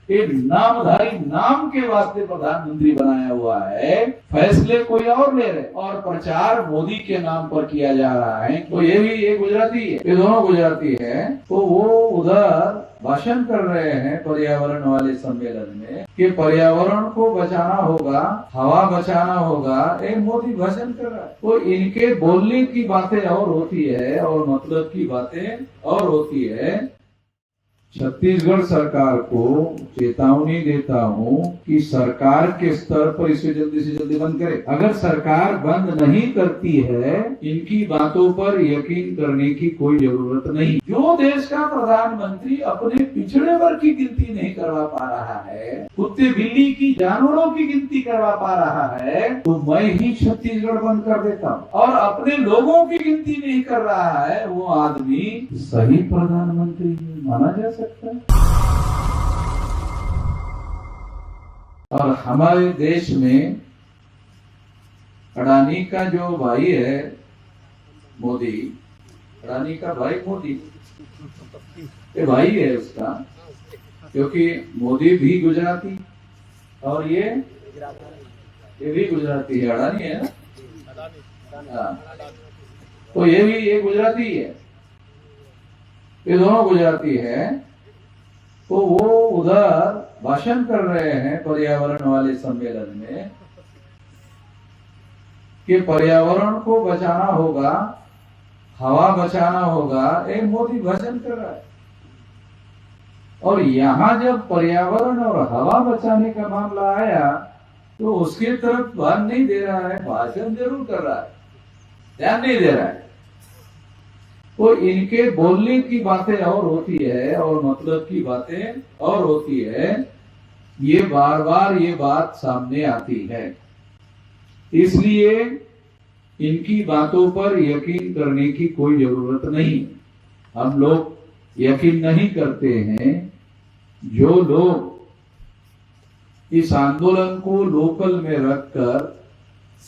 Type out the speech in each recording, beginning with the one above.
एक नामधारी नाम के वास्ते प्रधानमंत्री बनाया हुआ है, फैसले कोई और ले रहे और प्रचार मोदी के नाम पर किया जा रहा है। तो ये भी एक गुजराती है, ये दोनों गुजराती है। तो वो उधर भाषण कर रहे हैं पर्यावरण वाले सम्मेलन में कि पर्यावरण को बचाना होगा, हवा बचाना होगा। एक मोदी भाषण कर रहा है। तो इनके बोलने की बातें और होती है और मतलब की बातें और होती है। छत्तीसगढ़ सरकार को चेतावनी देता हूं कि सरकार के स्तर पर इसे जल्दी से जल्दी बंद करे। अगर सरकार बंद नहीं करती है, इनकी बातों पर यकीन करने की कोई जरूरत नहीं। जो देश का प्रधानमंत्री अपने पिछड़े वर्ग की गिनती नहीं करवा पा रहा है, कुत्ते बिल्ली की जानवरों की गिनती करवा पा रहा है, तो मैं ही छत्तीसगढ़ बंद कर देता हूँ। और अपने लोगों की गिनती नहीं कर रहा है, वो आदमी सही प्रधानमंत्री माना जा सकता है। और हमारे देश में अडानी का जो भाई है मोदी, अडानी का भाई मोदी, ये भाई है उसका, क्योंकि मोदी भी गुजराती और ये भी गुजराती है, अडानी है ना। हाँ, तो ये गुजराती है, ये दोनों गुजराती है। तो वो उधर भाषण कर रहे हैं पर्यावरण वाले सम्मेलन में कि पर्यावरण को बचाना होगा, हवा बचाना होगा। एक मोदी भाषण कर रहा है और यहाँ जब पर्यावरण और हवा बचाने का मामला आया तो उसकी तरफ ध्यान नहीं दे रहा है। भाषण जरूर कर रहा है, ध्यान नहीं दे रहा है। तो इनके बोलने की बातें और होती है और मतलब की बातें और होती है। ये बार बार ये बात सामने आती है, इसलिए इनकी बातों पर यकीन करने की कोई जरूरत नहीं। हम लोग यकीन नहीं करते हैं। जो लोग इस आंदोलन को लोकल में रखकर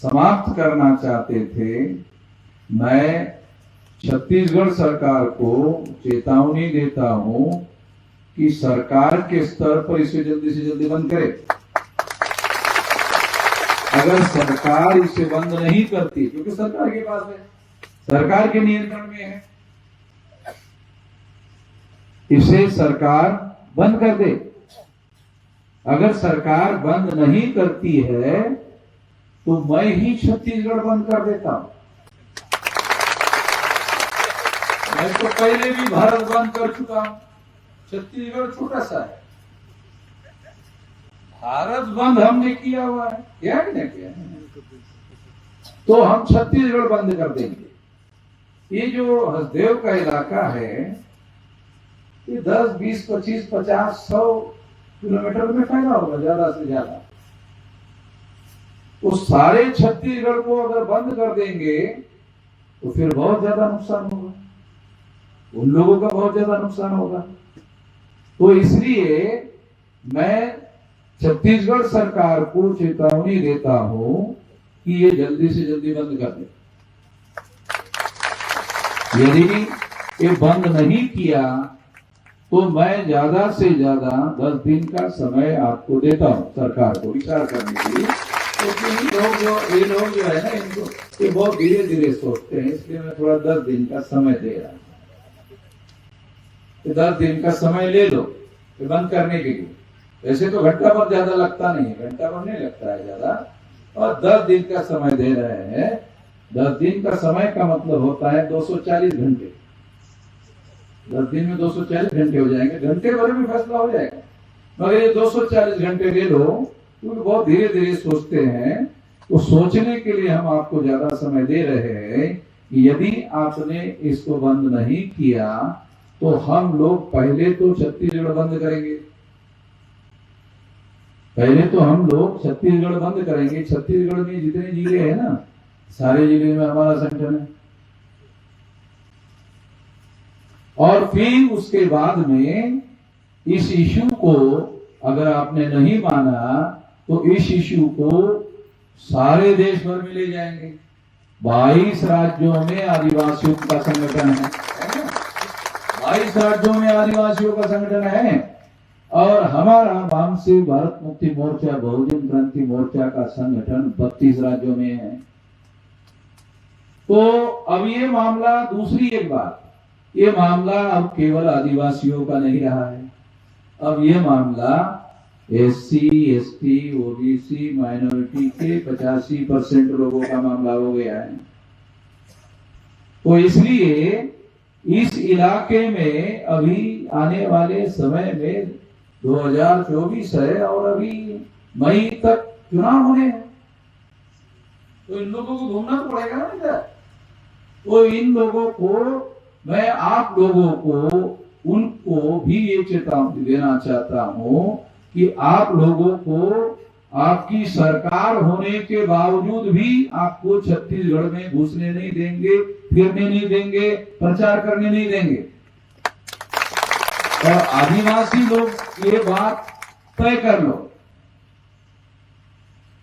समाप्त करना चाहते थे, मैं छत्तीसगढ़ सरकार को चेतावनी देता हूं कि सरकार के स्तर पर इसे जल्दी से जल्दी बंद करे। अगर सरकार इसे बंद नहीं करती, क्योंकि सरकार के पास है, सरकार के नियंत्रण में है, इसे सरकार बंद कर दे। अगर सरकार बंद नहीं करती है तो मैं ही छत्तीसगढ़ बंद कर देता हूं। मैं तो पहले भी भारत बंद कर चुका हूं। छत्तीसगढ़ छोटा सा है, भारत बंद हमने किया हुआ है, क्या नहीं किया। तो हम छत्तीसगढ़ बंद कर देंगे। ये जो हसदेव का इलाका है, ये 10, 20, 25, 50, 100 किलोमीटर में फैला होगा ज्यादा से ज्यादा। तो सारे छत्तीसगढ़ को अगर बंद कर देंगे तो फिर बहुत ज्यादा नुकसान होगा, उन लोगों का बहुत ज्यादा नुकसान होगा। तो इसलिए मैं छत्तीसगढ़ सरकार को चेतावनी देता हूं कि ये जल्दी से जल्दी बंद कर दे। यदि ये बंद नहीं किया तो मैं ज्यादा से ज्यादा 10 दिन का समय आपको देता हूं सरकार को विचार करने के लिए। क्योंकि ये लोग जो है ना, इनको ये बहुत धीरे धीरे सोचते हैं, इसलिए मैं थोड़ा 10 दिन का समय दे रहा हूं। 10 दिन का समय ले लो बंद करने के लिए। वैसे तो घंटा भर ज्यादा लगता नहीं है, घंटा भर नहीं लगता है ज्यादा, और 10 दिन का समय दे रहे हैं। 10 दिन का समय का मतलब होता है 240 घंटे। 10 दिन में 240 घंटे हो जाएंगे, घंटे भर में फैसला हो जाएगा। मगर ये 240 घंटे ले लो, क्योंकि बहुत धीरे धीरे सोचते हैं। तो सोचने के लिए हम आपको ज्यादा समय दे रहे हैं कि यदि आपने इसको बंद नहीं किया तो हम लोग पहले तो छत्तीसगढ़ बंद करेंगे। पहले तो हम लोग छत्तीसगढ़ बंद करेंगे। छत्तीसगढ़ में जितने जिले हैं ना, सारे जिले में हमारा संगठन है। और फिर उसके बाद में इस इशू को अगर आपने नहीं माना तो इस इशू को सारे देश भर में ले जाएंगे। 22 राज्यों में आदिवासियों का संगठन है ना? 22 राज्यों में आदिवासियों का संगठन है। और हमारा वामसी भारत मुक्ति मोर्चा बहुजन क्रांति मोर्चा का संगठन 32 राज्यों में है। तो अब ये मामला, दूसरी एक बात, ये मामला अब केवल आदिवासियों का नहीं रहा है। अब ये मामला SC, ST, OBC, माइनॉरिटी के 85% लोगों का मामला हो गया है। तो इसलिए इस इलाके में अभी आने वाले समय में 2024 है और अभी मई तक चुनाव होने हैं, तो इन लोगों को घूमना तो पड़ेगा ना इधर। तो इन लोगों को, मैं आप लोगों को, उनको भी ये चेतावनी देना चाहता हूं कि आप लोगों को आपकी सरकार होने के बावजूद भी आपको छत्तीसगढ़ में घुसने नहीं देंगे, फिरने नहीं देंगे, प्रचार करने नहीं देंगे। और आदिवासी लोग ये बात तय कर लो।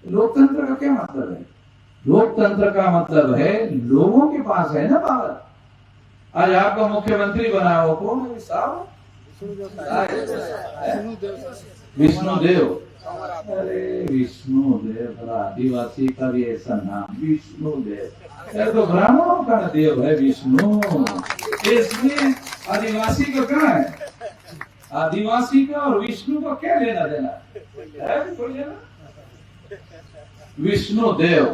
लोकतंत्र का क्या मतलब है? लोकतंत्र का मतलब है लोगों के पास है ना पावर। आज आपका मुख्यमंत्री बना हो कौन है साहब? विष्णुदेव। अरे विष्णुदेव, आदिवासी का भी ऐसा नाम विष्णुदेव। अरे तो ब्राह्मणों का देव है विष्णु, इसमें आदिवासी का कहाँ है? आदिवासी का और विष्णु का क्या लेना देना है? कोई लेना? विष्णुदेव।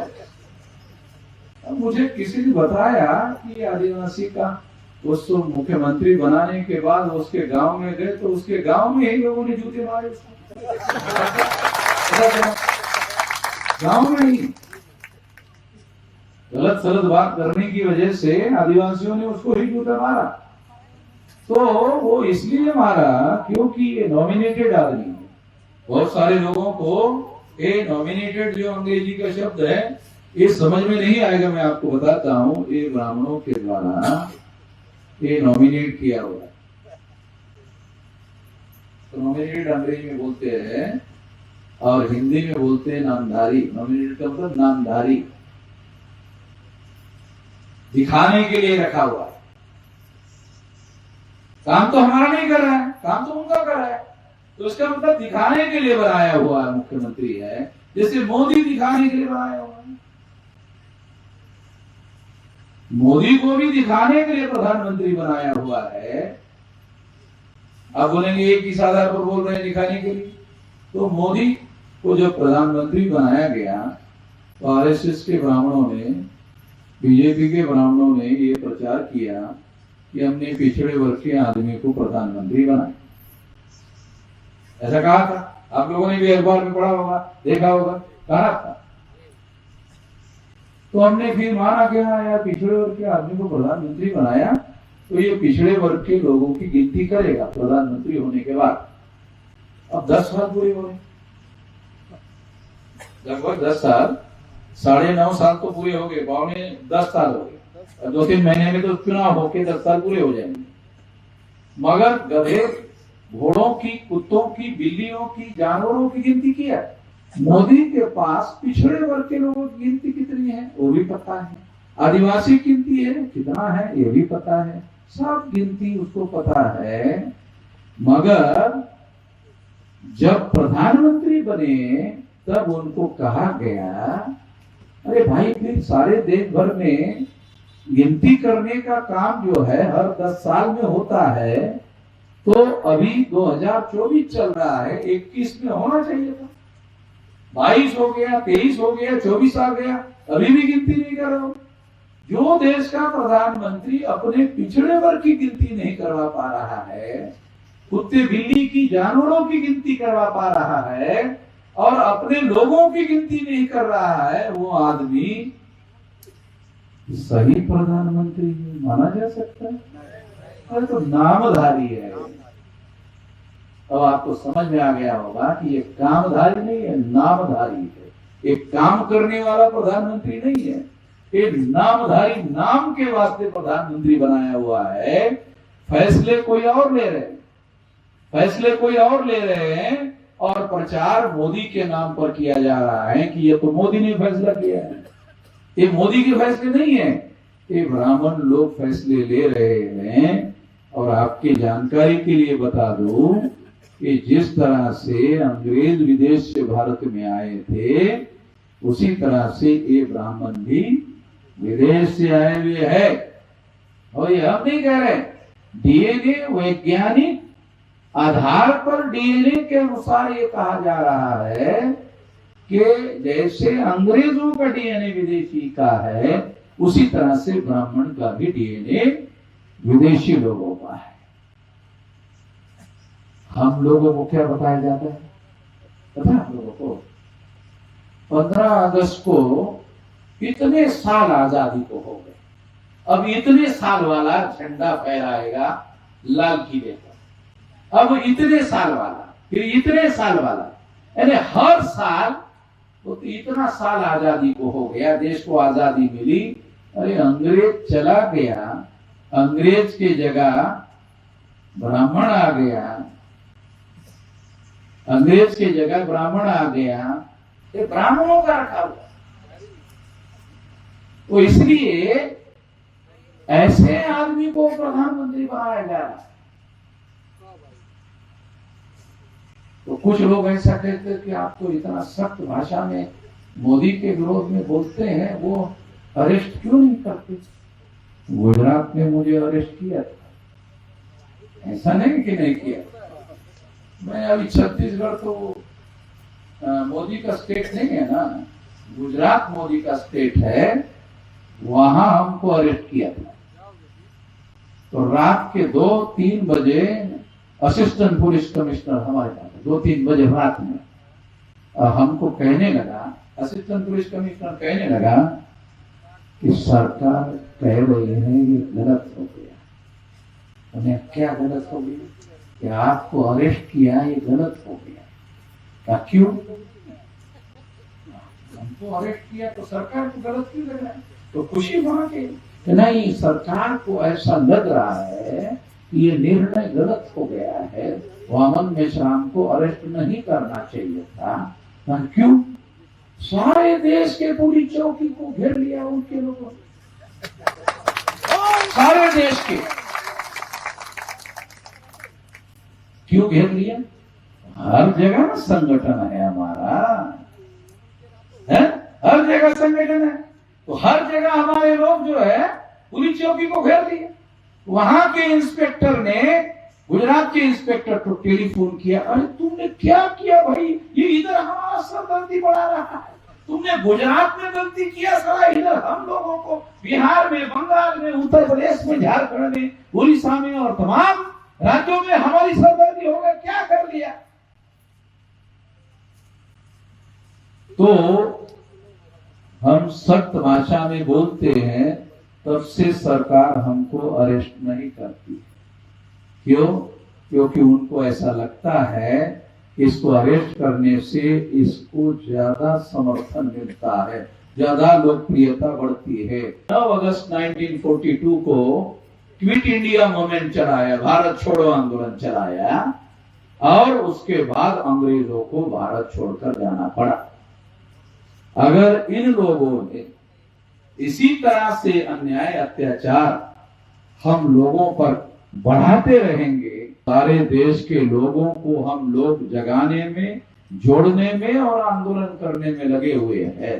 अब मुझे किसी ने बताया कि आदिवासी का उसको मुख्यमंत्री बनाने के बाद उसके गांव में गए तो उसके गांव में ही लोगों ने जूते मारे उसको। गांव में ही गलत सलत बात करने की वजह से आदिवासियों ने उसको ही जूता मारा। तो वो इसलिए मारा क्योंकि ये नॉमिनेटेड आदमी है। बहुत सारे लोगों को ये नॉमिनेटेड जो अंग्रेजी का शब्द है ये समझ में नहीं आएगा। मैं आपको बताता हूँ, ये ब्राह्मणों के द्वारा ये नॉमिनेट किया हुआ है। तो नॉमिनेटेड अंग्रेजी में बोलते हैं और हिंदी में बोलते हैं नामधारी। नॉमिनेटेड का मतलब नामधारी, दिखाने के लिए रखा हुआ है। काम तो हमारा नहीं कर रहा है, काम तो उनका कर रहा है। तो उसका मतलब दिखाने के लिए बनाया हुआ मुख्यमंत्री है, जैसे मोदी दिखाने के लिए बनाया हुआ है। मोदी को भी दिखाने के लिए प्रधानमंत्री बनाया हुआ है। अब बोलेंगे एक इस आधार पर बोल रहे हैं दिखाने के लिए। तो मोदी को जब प्रधानमंत्री बनाया गया तो RSS के ब्राह्मणों ने, बीजेपी के ब्राह्मणों ने ये प्रचार किया कि हमने पिछड़े वर्ग के आदमी को प्रधानमंत्री बनाया। ऐसा कहा था, आप लोगों ने भी अखबार में पढ़ा होगा, देखा होगा, कहा था। तो हमने फिर माना क्या यार, पिछड़े वर्ग के आदमी को प्रधानमंत्री बनाया तो ये पिछड़े वर्ग के लोगों की गिनती करेगा प्रधानमंत्री होने के बाद। अब 10 साल पूरे हो गए, लगभग 10 साल, 9.5 साल तो पूरे हो गए, 10 साल हो गए। 2-3 महीने में तो चुनाव होके 10 साल पूरे हो जाएंगे। मगर गधे, घोड़ों की, कुत्तों की, बिल्लियों की, जानवरों की गिनती किया। मोदी के पास पिछड़े वर्ग के लोगों की गिनती कितनी है वो भी पता है, आदिवासी गिनती है कितना है ये भी पता है, सब गिनती उसको पता है। मगर जब प्रधानमंत्री बने तब उनको कहा गया, अरे भाई फिर सारे देश भर में गिनती करने का काम जो है हर 10 साल में होता है, तो अभी 2024 चल रहा है, 21 में होना चाहिए था। 22 हो गया, 23 हो गया, 24 आ गया, अभी भी गिनती नहीं कर रहे हो। जो देश का प्रधानमंत्री अपने पिछड़े वर्ग की गिनती नहीं करवा पा रहा है, कुत्ते बिल्ली की, जानवरों की गिनती करवा पा रहा है और अपने लोगों की गिनती नहीं कर रहा है, वो आदमी सही प्रधानमंत्री माना जा सकता है? अरे तो नामधारी है। अब आपको समझ में आ गया होगा कि ये कामधारी नहीं है, नामधारी है। एक काम करने वाला प्रधानमंत्री नहीं है, ये नामधारी, नाम के वास्ते प्रधानमंत्री बनाया हुआ है। फैसले कोई और ले रहे हैं, फैसले कोई और ले रहे हैं और प्रचार मोदी के नाम पर किया जा रहा है कि ये तो मोदी ने फैसला किया है। ये मोदी के फैसले नहीं है, ये ब्राह्मण लोग फैसले ले रहे हैं। और आपकी जानकारी के लिए बता दूं कि जिस तरह से अंग्रेज विदेश से भारत में आए थे, उसी तरह से ये ब्राह्मण भी विदेश से आए हुए है। और ये हम नहीं कह रहे, डीएनए वैज्ञानिक आधार पर डीएनए के अनुसार ये कहा जा रहा है कि जैसे अंग्रेजों का डीएनए विदेशी का है, उसी तरह से ब्राह्मण का भी डीएनए विदेशी लोगों का है। हम लोगों को क्या बताया जाता है पता है आप लोगों को? 15 अगस्त को इतने साल आजादी को हो गए, अब इतने साल वाला झंडा फहराएगा लाल किले पर। अब इतने साल वाला, फिर इतने साल वाला, यानी हर साल तो इतना साल आजादी को हो गया, देश को आजादी मिली। अरे अंग्रेज चला गया, अंग्रेज की जगह ब्राह्मण आ गया, अंग्रेज की जगह ब्राह्मण आ गया, ये ब्राह्मणों का रखा हुआ। तो इसलिए ऐसे आदमी को प्रधानमंत्री बनाया जा रहा है। तो कुछ लोग ऐसा कहते हैं कि आप तो इतना सख्त भाषा में मोदी के विरोध में बोलते हैं, वो अरेस्ट क्यों नहीं करते? गुजरात में मुझे अरेस्ट किया था, ऐसा नहीं कि नहीं किया। मैं अभी छत्तीसगढ़ तो मोदी का स्टेट नहीं है ना, गुजरात मोदी का स्टेट है, वहां हमको अरेस्ट किया था। तो रात के 2-3 बजे असिस्टेंट पुलिस कमिश्नर हमारे पास 2-3 बजे रात में हमको कहने लगा, असिस्टेंट पुलिस कमिश्नर कहने लगा कि सरकार कह रही है ये गलत हो गया। उन्हें क्या गलत हो गया कि आपको अरेस्ट किया, ये गलत हो गया। क्या क्यों? हमको अरेस्ट किया तो सरकार को गलत क्यों लग रहा है? तो खुशी वहां के नहीं, सरकार को ऐसा लग रहा है कि ये निर्णय गलत हो गया है, वामन मेश्राम को अरेस्ट नहीं करना चाहिए था। क्यों? सारे देश के पूरी चौकी को घेर लिया उनके लोगों ने, सारे देश के। क्यों घेर लिया? हर जगह संगठन है हमारा, है? हर जगह संगठन है, तो हर जगह हमारे लोग जो है पूरी चौकी को घेर दिए। वहां के इंस्पेक्टर ने, गुजरात के इंस्पेक्टर को टेलीफोन किया, अरे तुमने क्या किया भाई, ये इधर हमारा सर गलती बढ़ा रहा है, तुमने गुजरात में गलती किया, साला इधर हम लोगों को बिहार में, बंगाल में, उत्तर प्रदेश में, झारखंड में, उड़ीसा में और तमाम राज्यों में हमारी सरदर्दी हो गई, क्या कर लिया? तो हम सख्त भाषा में बोलते हैं, तब से सरकार हमको अरेस्ट नहीं करती। क्यों? क्योंकि उनको ऐसा लगता है इसको अरेस्ट करने से इसको ज्यादा समर्थन मिलता है, ज्यादा लोकप्रियता बढ़ती है। 9 अगस्त 1942 को क्विट इंडिया मूवमेंट चलाया, भारत छोड़ो आंदोलन चलाया, और उसके बाद अंग्रेजों को भारत छोड़कर जाना पड़ा। अगर इन लोगों ने इसी तरह से अन्याय अत्याचार हम लोगों पर बढ़ाते रहेंगे, सारे देश के लोगों को हम लोग जगाने में, जोड़ने में और आंदोलन करने में लगे हुए हैं।